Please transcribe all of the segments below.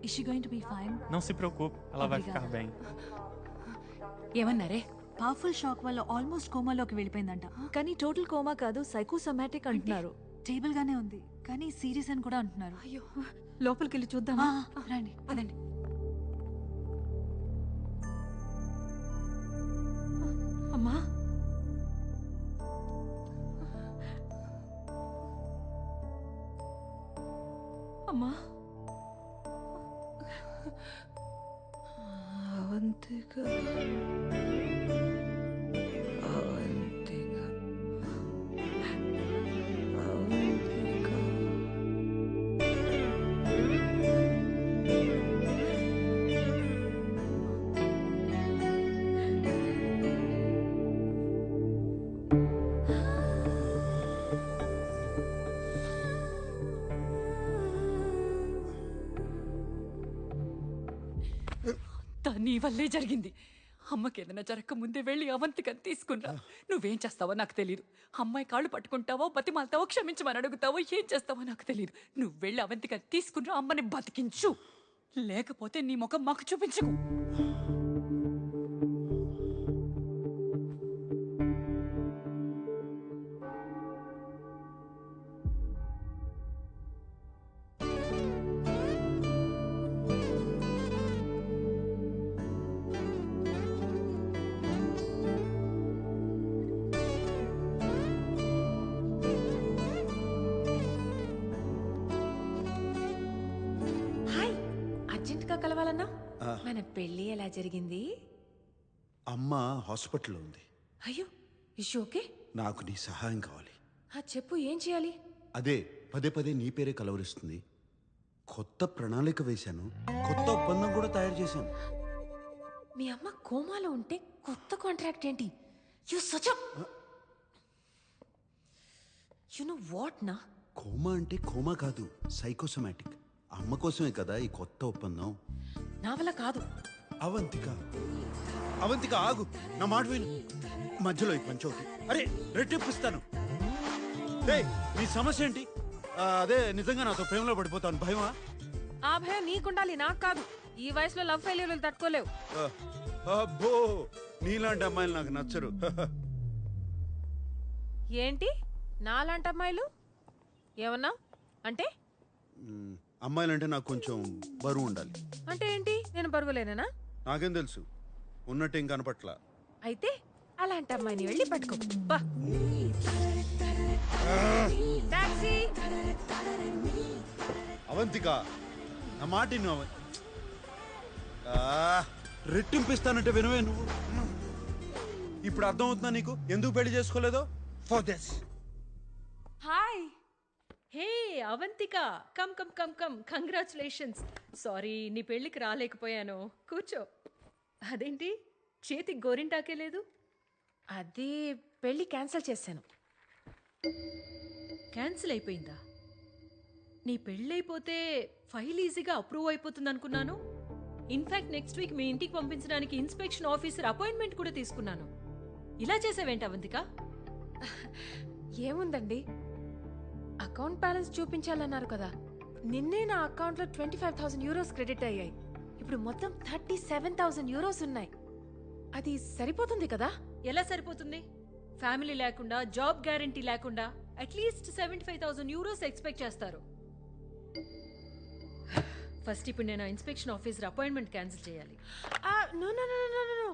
Is she going to be fine? Não se preocupe, ela vai ficar bem. ఏమన్నారే? Powerful shock వల్ల almost కోమాలోకి వెళ్ళిపోయిందంట. కానీ total coma కాదు, సైకోసోమాటిక్ అంటున్నారు. స్టేబుల్ గానే ఉంది, కానీ సీరియస్ అని కూడా అంటున్నారు. అయ్యో, లోపలికి వెళ్ళి చూద్దామా? రండి అదండి. అమ్మా, అమ్మా, అవంతిక, అవంతిక, అవంతిక. నీ వల్లే జరిగింది. అమ్మకి ఏదైనా జరగక ముందే వెళ్ళి అవంతికని తీసుకున్నా. నువ్వేం చేస్తావో నాకు తెలియదు. అమ్మాయి కాళ్ళు పట్టుకుంటావో, బతిమాలతావో, క్షమించమని అడుగుతావో, ఏం చేస్తావో నాకు తెలియదు. నువ్వు వెళ్ళి అవంతికని తీసుకున్నా, అమ్మని బతికించు. లేకపోతే నీ ముఖం మాకు చూపించకు. కలవాలన్నా మన పెళ్లి ఎలా జరిగింది? అమ్మ హాస్పిటల్లో ఉంది. అయ్యో, ఇష్యూ ఓకే? నాకు నీ సహాయం కావాలి. చెప్పు, ఏం చేయాలి? అదే పదే పదే నీ పేరే కలవరిస్తుంది. కొత్త ప్రణాళిక వేశాను, కొత్త ఒప్పందం కూడా తయారు చేశాను. మీ అమ్మ కోమాలో ఉంటే కొత్త కాంట్రాక్ట్ ఏంటి? You such you know what నా? కోమా అంటే కోమా కాదు, సైకోసోమాటిక్. అమ్మ కోసమే కదా ఈ కొత్త ఒప్పందం. నా వల్ల కాదు. అవంతిక, అవంతిక ఆగు, నా మాట విను. మధ్యలో ఈ పంచోటి అరే రెట్టిప్పిస్తాను. నీ సమస్య ఏంటి? అదే నిజంగా నాతో ప్రేమలో పడిపోతాను భయమా? ఆ భయం నీకుండాలి, నాకు కాదు. ఈ వయసులో లవ్ ఫెయిల్యూర్లు తట్టుకోలేవు. అబ్బో, నీలాంటి అమ్మాయిలు నాకు నచ్చరు. ఏంటి నాలాంటి అమ్మాయిలు? ఏమన్నా అంటే? అమ్మాయిలంటే నాకు కొంచెం బరువు ఉండాలి. అంటే ఏంటి? నేను బరువులేనా? నాకేం తెలుసు, ఉన్నట్టు ఏం కనపట్ల. అయితే అలాంటి అమ్మాయిని వెళ్ళి పట్టుకో. అవంతిక, నా మాట నువ్వు రెట్టింపిస్తానంటే వినవే నువ్వు. ఇప్పుడు అర్థమవుతుందా నీకు ఎందుకు పెళ్లి చేసుకోలేదో? For this. Hi. Hey Avantika, come come come come, congratulations. Sorry నీ పెళ్ళికి రాలేకపోయాను. కూర్చో. అదేంటి చేతికి గోరింటాకే లేదు? అది పెళ్లి క్యాన్సిల్ చేశాను. క్యాన్సిల్ అయిపోయిందా? నీ పెళ్ళైపోతే ఫైల్ ఈజీగా అప్రూవ్ అయిపోతుంది అనుకున్నాను. ఇన్ఫాక్ట్ నెక్స్ట్ వీక్ మీ ఇంటికి పంపించడానికి ఇన్స్పెక్షన్ ఆఫీసర్ అపాయింట్మెంట్ కూడా తీసుకున్నాను. ఇలా చేసావేంటి అవంతిక? ఏముందండి, అకౌంట్ బ్యాలెన్స్ చూపించాలన్నారు కదా. నిన్నే నా అకౌంట్లో 25,000 యూరోస్ క్రెడిట్ అయ్యాయి. ఇప్పుడు మొత్తం 37,000 యూరోస్ ఉన్నాయి. అది సరిపోతుంది కదా? ఎలా సరిపోతుంది? ఫ్యామిలీ లేకుండా, జాబ్ గ్యారంటీ లేకుండా అట్లీస్ట్ 75,000 యూరోస్ ఎక్స్పెక్ట్ చేస్తారు. ఫస్ట్ ఇప్పుడు నేను ఇన్స్పెక్షన్ ఆఫీసర్ అపాయింట్మెంట్ క్యాన్సిల్ చేయాలి. No no no no no,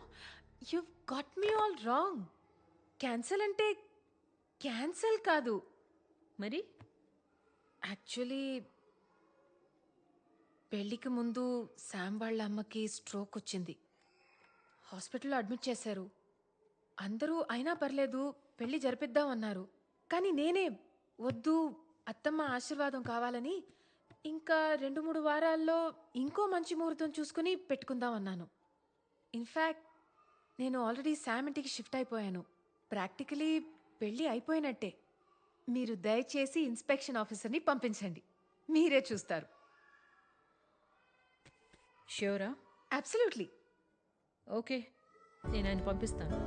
you got me all wrong. Cancel అంటే క్యాన్సిల్ కాదు. మరి యాక్చువల్లీ పెళ్లికి ముందు శామ్ వాళ్ళ అమ్మకి స్ట్రోక్ వచ్చింది. హాస్పిటల్లో అడ్మిట్ చేశారు. అందరూ అయినా పర్లేదు పెళ్లి జరిపిద్దామన్నారు. కానీ నేనే వద్దు, అత్తమ్మ ఆశీర్వాదం కావాలని ఇంకా 2-3 వారాల్లో ఇంకో మంచి ముహూర్తం చూసుకుని పెట్టుకుందామన్నాను. ఇన్ఫ్యాక్ట్ నేను ఆల్రెడీ శామ్ ఇంటికి షిఫ్ట్ అయిపోయాను. ప్రాక్టికలీ పెళ్ళి అయిపోయినట్టే. మీరు దయచేసి ఇన్స్పెక్షన్ ఆఫీసర్ని పంపించండి, మీరే చూస్తారు. ష్యూరా? అబ్సల్యూట్లీ. ఓకే, నేను ఆయన పంపిస్తాను.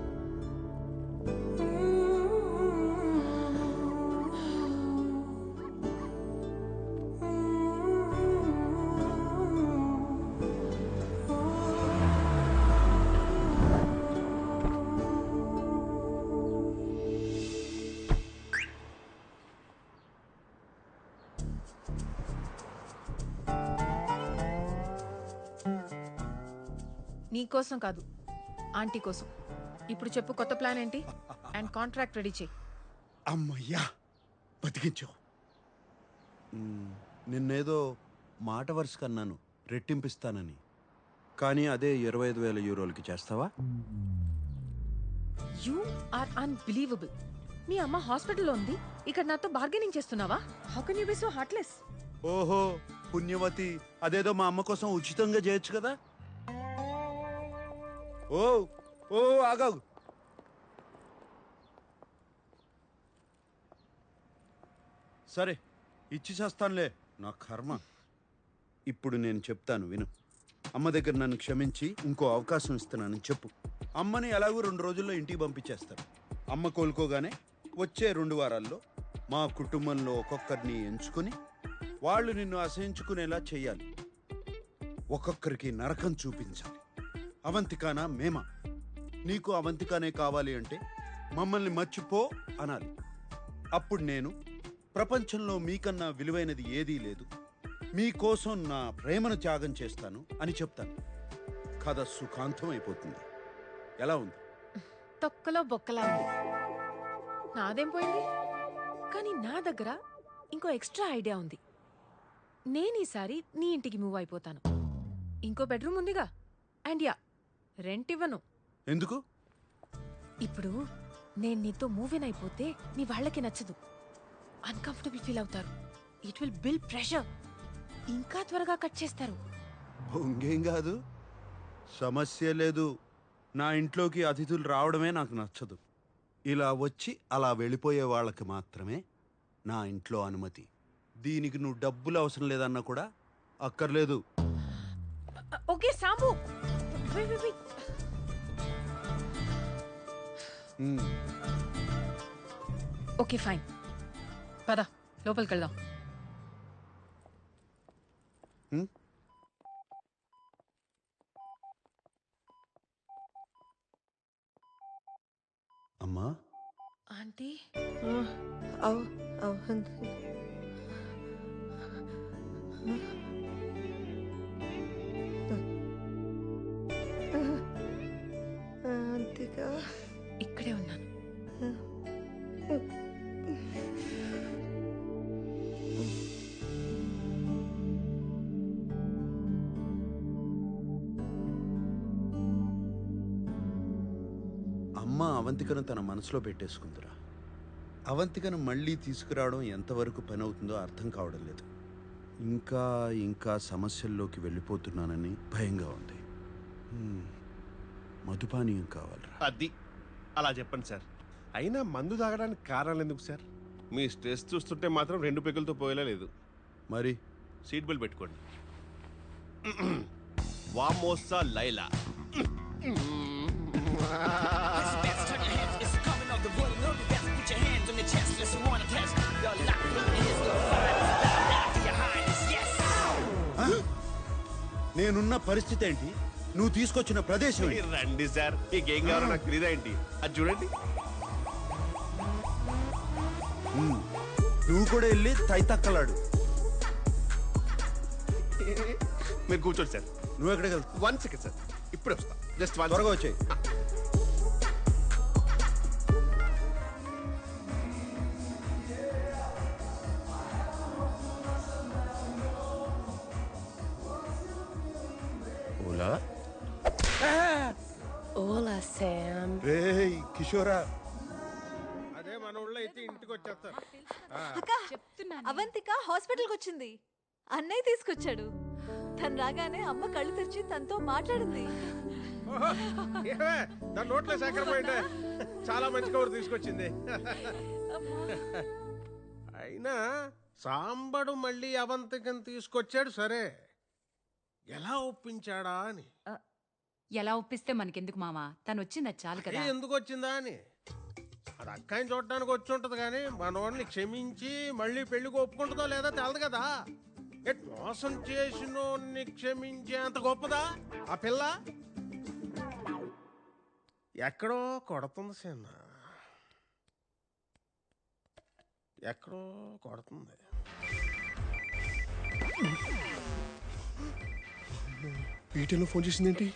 నీకోసం కాదు, ఆంటీ కోసం. ఇప్పుడు చెప్పు, కొత్త ప్లాన్ ఏంటి? అండ్ కాంట్రాక్ట్ రెడీ చేయి. అమ్మయ్యా, బతికించావు. నిన్నేదో మాట వరుస కన్నాను రెట్టింపిస్తానని, కానీ అదే 25,000 యూరోలకి చేస్తావా? You are unbelievable. మీ అమ్మ హాస్పిటల్లో ఉంది, ఇక్కడ నాతో బార్గెనింగ్ చేస్తున్నావా? How can you be so heartless? ఓహో పుణ్యవతి, అదేదో మా అమ్మ కోసం ఉచితంగా చేయొచ్చు కదా. ఓ ఓ ఆగాగు. సరే ఇచ్చి చేస్తానులే, నా కర్మ. ఇప్పుడు నేను చెప్తాను విను. అమ్మ దగ్గర నన్ను క్షమించి ఇంకో అవకాశం ఇస్తున్నానని చెప్పు. అమ్మని ఎలాగో 2 రోజుల్లో ఇంటికి పంపించేస్తారు. అమ్మ కోలుకోగానే వచ్చే 2 వారాల్లో మా కుటుంబంలో ఒక్కొక్కరిని ఎంచుకొని వాళ్ళు నిన్ను అసహించుకునేలా చెయ్యాలి. ఒక్కొక్కరికి నరకం చూపించాలి. అవంతికానా మేమా? నీకు అవంతికానే కావాలి అంటే మమ్మల్ని మర్చిపో అనాలి. అప్పుడు నేను ప్రపంచంలో మీకన్నా విలువైనది ఏదీ లేదు, మీకోసం నా ప్రేమను త్యాగం చేస్తాను అని చెప్తాను. కథ సుఖాంతం అయిపోతుంది. ఎలా ఉంది? తొక్కలో బొక్కలా ఉంది. నాదేం పోయింది? కానీ నా దగ్గర ఇంకో ఎక్స్ట్రా ఐడియా ఉంది. నేను ఈసారి నీ ఇంటికి మూవ్ అయిపోతాను. ఇంకో బెడ్రూమ్ ఉందిగా. అండ్ యా, రెంట్ ఇవ్వను. ఎందుకు? ఇప్పుడు నేను నీతో మూవ్ ఇన్ అయిపోతే నీ వాళ్ళకి నచ్చదు, అన్కంఫర్టబుల్ ఫీల్ అవుతారు. It will build pressure. ఇంకా త్వరగా కట్ చేస్తారు. ఇంకేం కాదు, సమస్య లేదు. నా ఇంట్లోకి అతిథులు రావడమే నాకు నచ్చదు. ఇలా వచ్చి అలా వెళ్ళిపోయే వాళ్ళకి మాత్రమే నా ఇంట్లో అనుమతి. దీనికి నువ్వు డబ్బులు అవసరం లేదన్నా కూడా అక్కర్లేదు. Okay Sambu, wait, wait, wait. Okay fine, పద లోపలికి వెళ్దాం. అమ్మా, ఆంటీ, అంతేగా ఇక్కడే ఉన్నాను. అమ్మ అవంతికను తన మనసులో పెట్టేసుకుందిరా. అవంతికను మళ్ళీ తీసుకురావడం ఎంతవరకు పని అవుతుందో అర్థం కావడం లేదు. ఇంకా ఇంకా సమస్యల్లోకి వెళ్ళిపోతున్నానని భయంగా ఉంది. మధుపానీయం కావాలరా. అది అలా చెప్పండి సార్. అయినా మందు తాగడానికి కారణాలు ఎందుకు సార్? మీ స్ట్రెస్ చూస్తుంటే మాత్రం 2 పెగులతో పోయేలా లేదు. మరి సీట్ బెల్ట్ పెట్టుకోండి. వామోసా లైలా. నేనున్న పరిస్థితి ఏంటి, నువ్వు తీసుకొచ్చిన ప్రదేశం ఏంటి? రండి సార్, మీకేం కావాలో నాకు తెలీదా ఏంటి? అది చూడండి. నువ్వు కూడా వెళ్ళి తైతక్కలాడు. మీరు కూర్చోండి సార్. నువ్వు ఎక్కడికి వెళ్తావు? 1 సెకండ్ సార్, ఇప్పుడే వస్తా. జస్ట్ త్వరగా వచ్చాయి. ఓలా ఓలా శామ్. రేయ్ కిషోరా, అదే మన ఊళ్ళో అయితే ఇంటికి వచ్చేస్తారు. అక్క, అవంతిక హాస్పిటల్కి వచ్చింది. అన్నయ్య తీసుకొచ్చాడు. తను రాగానే అమ్మ కళ్ళు తెరిచి తనతో మాట్లాడింది. దాని నోట్లో చక్కెర పోయిండే. చాలా మంచి కబురు తీసుకొచ్చింది. అయినా సాంబడు మళ్ళీ అవంతికను తీసుకొచ్చాడు సరే, ఎలా ఒప్పించాడా అని. ఎలా ఒప్పిస్తే మనకెందుకు మావా, తను వచ్చింది అది చాలు కదా. ఎందుకు వచ్చిందా అని అది అక్కాయిని చూడటానికి వచ్చి ఉంటది కానీ మనోడిని క్షమించి మళ్ళీ పెళ్లికి ఒప్పుకుంటుందో లేదా తెలదు కదా. మోసం చేసినోడిని క్షమించే అంత గొప్పదా ఆ పిల్ల? ఎక్కడో కొడుతుంది సిన్న, ఎక్కడో కొడుతుంది. పేటీఎంలో ఫోన్ చేసిందేంటి?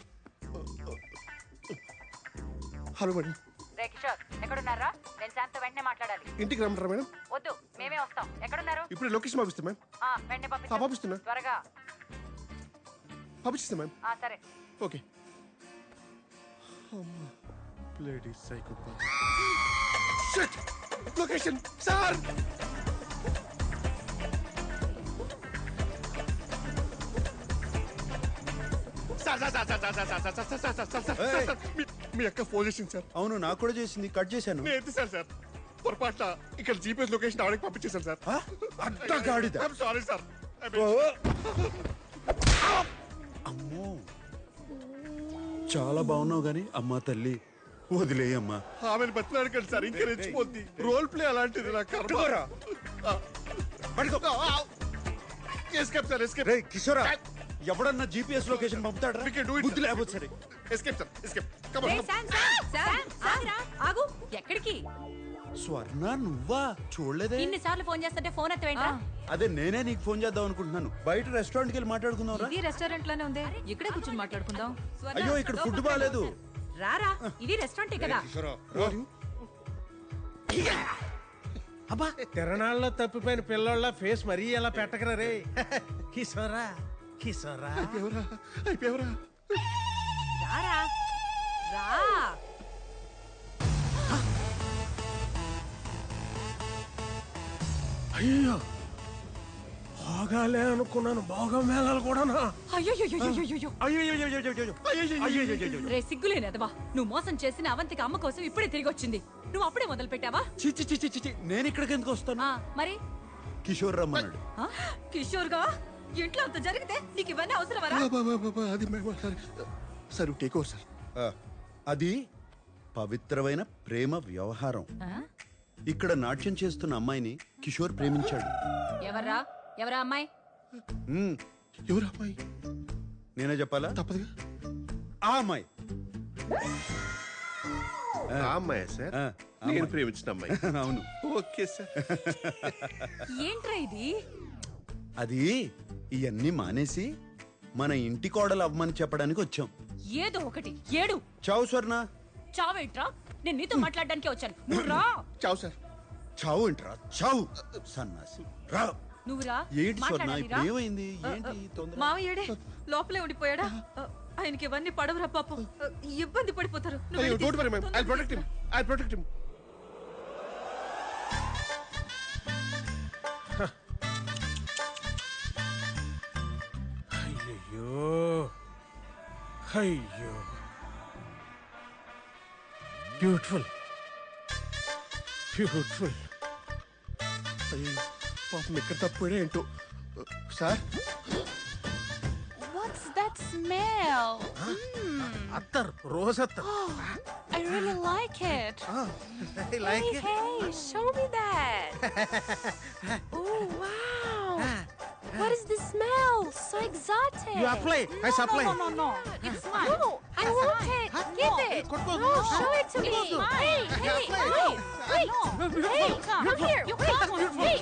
Hello madam. రే కిషోర్ ఎక్కడున్నారా? నేను శాంత్ వెంటనే మాట్లాడాలి. ఇంటికి రమ్మంటారా మేడం? వద్దు, మేమే వస్తాం. ఎక్కడున్నారు? ఇప్పుడు లొకేషన్ పంపిస్తాం మేడం. వెంటనే పంపిస్తున్నా. త్వరగా. పంపిస్తాం మేడం. సరే. Okay. Bloody psychopath. Shit! Location sir. మీ అక్క ఫోన్ చేసింది సార్. అవును నాకు కూడా చేసింది, కట్ చేశాను. నేను ఎత్తిసాను సార్. పొరపాట్ల ఇక్కడ జీపీఎస్ లొకేషన్ ఆవిడకి పంపించేశాను సార్. అడ్డగాడిద. Sorry sir. అమ్మో చాలా బాగున్నావు గాని అమ్మా తల్లి వదిలేయమ్మా. ఆమెను బతిలాడకండి సార్, ఇంకా రెచ్చిపోద్ది. రోల్ ప్లే అలాంటిది. నా కర్మ. Escape sir, escape. రేయ్ కిషోరా, ఎవడన్నా జీపీఎస్ లొకేషన్ పంపుతాడా? బుద్ధి లేకపోతే సరే. Escape sir, escape. Come ray on. Shanth, ఆగురా. ఆగు. ఎక్కడికి? స్వర్ణ నువ్వా? చూడలేదే. ఇన్నిసార్లు ఫోన్ చేస్తుంటే ఫోన్ ఎత్తవేంట్రా? అదే నేనే నీకు ఫోన్ చేద్దాం అనుకుంటున్నాను. బయట రెస్టారెంట్కి వెళ్ళి మాట్లాడుకుందాం. ఇది రెస్టారెంట్ లోనే ఉంది, ఇక్కడే కూర్చొని మాట్లాడుకుందాం. అయ్యో ఇక్కడ ఫుడ్ బాగాలేదు. రారా, ఇది రెస్టారెంటే కదా. అబ్బా తిరణాల్లో తప్పిపోయిన పిల్లోళ్ళ ఫేస్ మరీ ఎలా పెట్టకరా రే. కిషోరా కిషోరా. అయిపోయావరా? రారా, రా. అయ్యో బాగాలే అనుకున్నాను. బాగా మేళాలు కూడానా? రే సిగ్గులేనదవా, నువ్వు మోసం చేసిన అవంతికి అమ్మ కోసం ఇప్పుడే తిరిగి వచ్చింది. నువ్వు అప్పుడే మొదలు పెట్టావా? చిచ్చి చిచ్చి చిచ్చి, నేను ఇక్కడికి ఎందుకు వస్తాను? మరి కిషోర్ రమ్మన్నాడు. కిషోర్ గా ఇంట్లో అంత జరిగితే నీకు ఇవన్నీ అవసరమరా? అది సార్ టేక్ ఓవర్ సార్. అది పవిత్రమైన ప్రేమ వ్యవహారం. ఇక్కడ నాట్యం చేస్తున్న అమ్మాయిని కిషోర్ ప్రేమించాడు. ఎవరా అమ్మాయి? ఎవరు అమ్మాయి? నేనే చెప్పాలా? తప్పదుగా. ఆ అమ్మాయి. ఆ అమ్మాయి సార్. నేను ప్రేమించిన అమ్మాయి. అవును. Okay sir. ఏంట్రా ఇది? అది ఇవన్నీ మానేసి మన ఇంటి కోడలు అవ్వమని చెప్పడానికి వచ్చాం. ఏదో ఒకటి ఏడు. చావు స్వర్ణ. చావేంట్రా? నేను నీతో మాట్లాడడానికి వచ్చాను. నువ్వు రా. చావు సార్. చావు ఏంట్రా? చావు సన్నాసి. రా. నువ్వు రా. ఏంటి స్వర్ణ ఇప్పుడు ఏమైంది? ఏంటి తొందర? మావయ్యడే లోపలే ఉండిపోయాడా? ఆయనకి ఇవన్నీ పడవరా పాపం, ఇబ్బంది పడిపోతారు. నువ్వు వెళ్ళి don't worry ma'am, I protect him. I protect him. అయ్యో అయ్యో బ్యూటిఫుల్ బ్యూటిఫుల్. అయ్యో పాపం ఎక్కడ తప్పిపోయినా ఏంటో సార్. What's that smell? అత్తర్, రోజ్ అత్తర్. I really like it. Like hey, it? hey, show me that. Oh, wow. What is the smell? So exotic. You apply. I supply. No. It's mine. No, I want it. Give it. No, show it to me. Hey, hey, wait. Hey, come here. You come. Hey,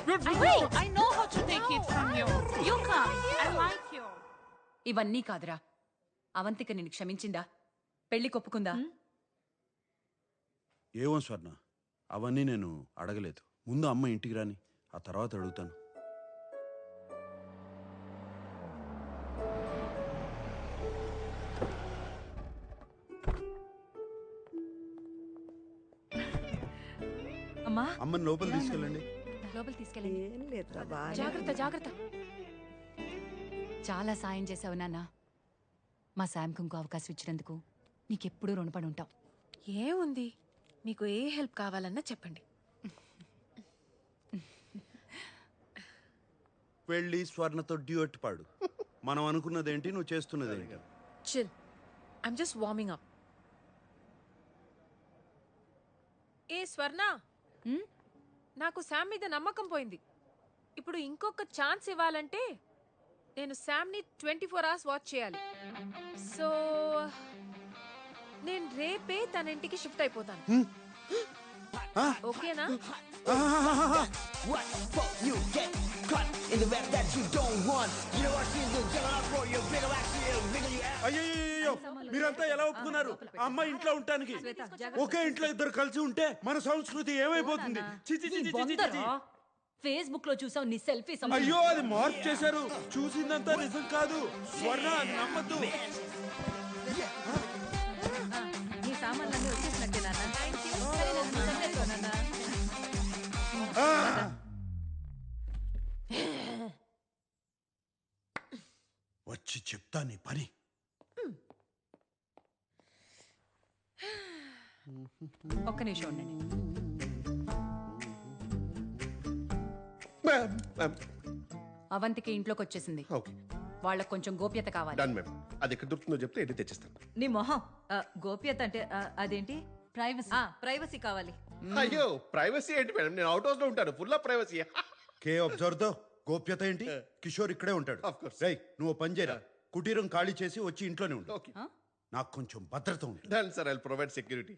wait. I know how to take it from you. You come. I like you. ఇవన్నీ కాదురా. అవంతిక నిన్ను క్షమించిందా? పెళ్లి కొప్పుకుందా? ఏమో స్వర్ణ, అవన్నీ నేను అడగలేదు. ముందు అమ్మ ఇంటికి రాని, ఆ తర్వాత అడుగుతాను. అమ్మా, అమ్మని లోపల తీసుకెళ్ళండి. లోపల తీసుకెళ్ళండి. జాగ్రత్త జాగ్రత్త. చాలా సాయం చేసావు నాన్న. మా శాంకు ఇంకో అవకాశం ఇచ్చినందుకు నీకెప్పుడూ రుణపడి ఉంటాం. ఏముంది, మీకు ఏ హెల్ప్ కావాలన్నా చెప్పండి. వెళ్ళి స్వర్ణతో డ్యూట్ పాడు. మనం అనుకున్నదేంటి, నువ్వు చేస్తున్నదేంటి? Chill, I'm just warming up. ఏ స్వర్ణ, నాకు శామ్ మీద నమ్మకం పోయింది. ఇప్పుడు ఇంకొక ఛాన్స్ ఇవ్వాలంటే నేను శామ్ని 24 hours వాచ్ చేయాలి. సో నేను రేపే తన ఇంటికి షిఫ్ట్ అయిపోతాను. ఓకేనా? అయ్యో మీరంతా ఎలా ఒప్పుకున్నారు ఆ అమ్మాయి ఇంట్లో ఉండటానికి? ఒకే ఇంట్లో ఇద్దరు కలిసి ఉంటే మన సంస్కృతి ఏమైపోతుంది? చి, చి, చి, చి, చి, చి, చి. ఫేస్బుక్ లో చూసావు నీ సెల్ఫీ అయ్యో అది మార్పు చేశారు. చూసిందంతా నిజం కాదు. స్వర్ణ అది నమ్మద్దు. నీ సామాన్లన్నీ వచ్చేసినట్టే నాన్న. సరే నాన్న, నువ్వు చదివేసుకో నాన్న. వచ్చి చెప్తా నీ పని. ఒక్క నిమిషం ఉండండి. అవంతికి ఇంట్లోకి వచ్చేసింది. ఓకే వాళ్ళకి కొంచెం గోప్యత కావాలి. Done ma'am. అది ఎక్కడ దొరుకుతుందో చెప్తే ఎడి తెచ్చిస్తాను. నీ మొహం గోప్యత అంటే అదేంటి? ప్రైవసీ కావాలి. అయ్యో ప్రైవసీ ఏంటి మేడం? నేను అవుట్ హౌస్ లో ఉంటాను. Full of privacy. కే అబ్జర్వ్ దో గోప్యత ఏంటి? కిషోర్ ఇక్కడే ఉంటాడు. Of course. రేయ్ నువ్వు ఓ పని చేయరా, కుటీరం ఖాళీ చేసి వచ్చి ఇంట్లోనే ఉండు. ఓకే నాకు కొంచెం భద్రత ఉంటుంది. Done sir. I will provide security.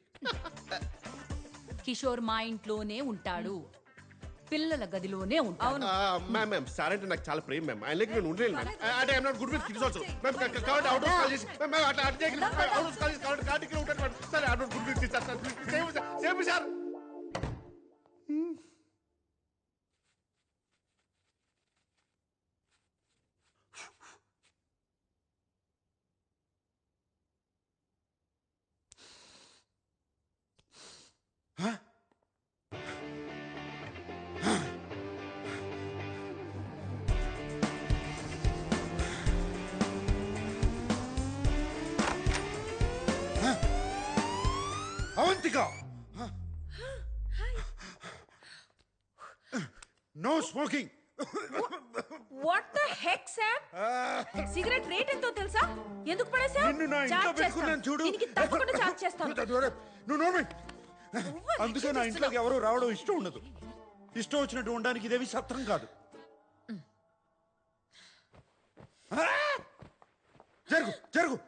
Kishore మా ఇంట్లోనే ఉంటాడు, పిల్లల గదిలోనే ఉంటాడు. మ్యామ్ మ్యామ్ సార్ అంటే నాకు చాలా ప్రేమ మ్యామ్. ఆయన లేక నేను ఉండలేను మ్యామ్. అంటే I'm not good with kids also ma'am. కాబట్టి అవుట్ హౌస్ కాల్ చేసి మ్యామ్ అట్లా అట్లా చేయకండి. అవుట్ హౌస్ కాల్ చేసి కాబట్టి కార్డ్ ఇక్కడ ఉంటాను ma'am. Sir I'm not good with kids sir. Same sir. Avantika no smoking. What the heck Sam? Cigarette rate ఎంతో తెలుసా? ఎందుకు పడేసా? నిన్ను నా ఇంట్లో పెట్టుకున్నాను చూడు. దీనికి తప్పకుండా చార్జ్ చేస్తాను. నువ్వు నోర్మే. అందుకే నా ఇంట్లోకి ఎవరు రావడం ఇష్టం ఉండదు. ఇష్టం వచ్చినట్టు ఉండడానికి ఇదేవి సత్రం కాదు. జరుగు జరుగు.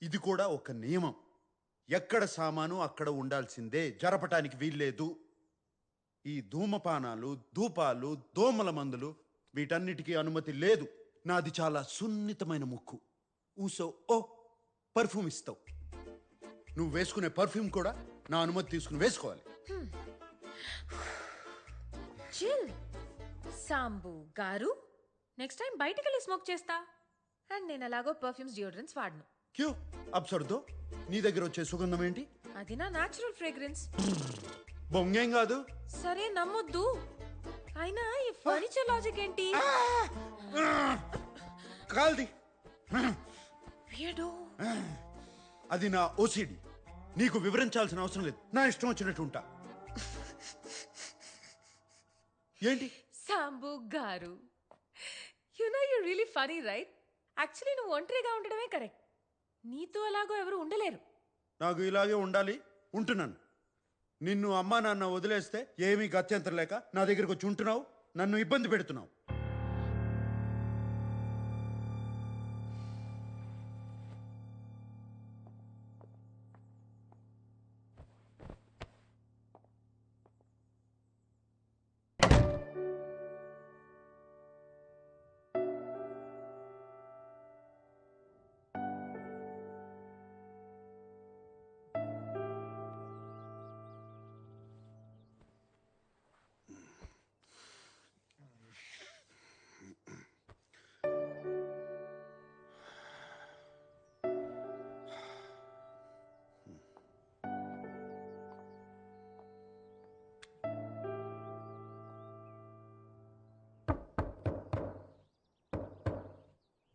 ఇది కూడా ఒక నియమం. ఎక్కడ సామాను అక్కడ ఉండాల్సిందే, జరపటానికి వీల్లేదు. ఈ ధూమపానాలు, ధూపాలు, దోమల మందులు వీటన్నిటికీ అనుమతి లేదు. నాది చాలా సున్నితమైన ముక్కు. ఊసో ఓ పర్ఫ్యూమ్ ఇస్తావు. నువ్వు వేసుకునే పర్ఫ్యూమ్ కూడా నా అనుమతి తీసుకుని వేసుకోవాలి. చిల్ సాంబు గారు, నెక్స్ట్ టైం బయటికి వెళ్ళి స్మోక్ చేస్తా. అండ్ నేను అలాగో పర్ఫ్యూమ్స్ డియోడ్రెంట్స్ వాడను. క్యూ అబ్సర్దో, నీ దగ్గర వచ్చే సుగంధం ఏంటి? అది నా న్యాచురల్ ఫ్రేగ్రెన్స్. బొంగేం కాదు. సరే నమ్మొద్దు. అయినా ఈ ఫర్నిచర్ లాజిక్ ఏంటి? కాల్ది. వీడు అది నా ఓసిడి. నీకు వివరించాల్సిన అవసరం లేదు. నా ఇష్టం వచ్చినట్టు ఉంటా. ఏంటి సాంబు గారు, you know you really funny right? Actually నువ్వు ఒంటరిగా ఉండడమే కరెక్ట్. నీతో అలాగో ఎవరు ఉండలేరు. నాకు ఇలాగే ఉండాలి, ఉంటున్నాను. నిన్ను అమ్మా నాన్న వదిలేస్తే ఏమీ గత్యంతరం లేక నా దగ్గరకు వచ్చి ఉంటున్నావు, నన్ను ఇబ్బంది పెడుతున్నావు.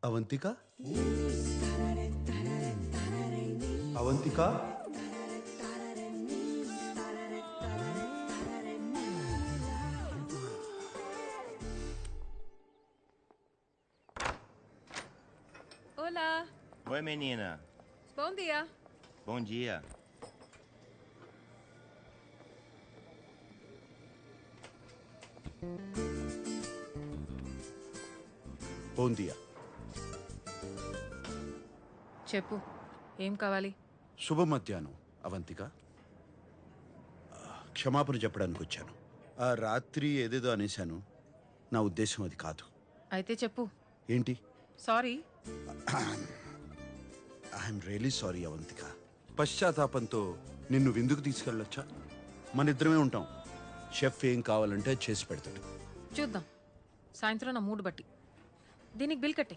Avantika, Avantika, Olá. Oi, menina. Bom dia. Bom dia. బోందియా. చెప్పు, ఏం కావాలి? శుభ మధ్యాహ్నం. అవంతిక, క్షమాపణ చెప్పడానికి వచ్చాను. ఆ రాత్రి ఏదేదో అనేశాను, నా ఉద్దేశం అది కాదు. అయితే చెప్పు. ఏంటి? Sorry. I'm really sorry Avantika. పశ్చాత్తాపంతో నిన్ను విందుకు తీసుకెళ్ళొచ్చా? మన ఇద్దరమే ఉంటాం. షెఫ్ ఏం కావాలంటే చేసి పెడతాడు. చూద్దాం, సాయంత్రం నా మూడు బట్టి. దీనికి బిల్ కట్టే.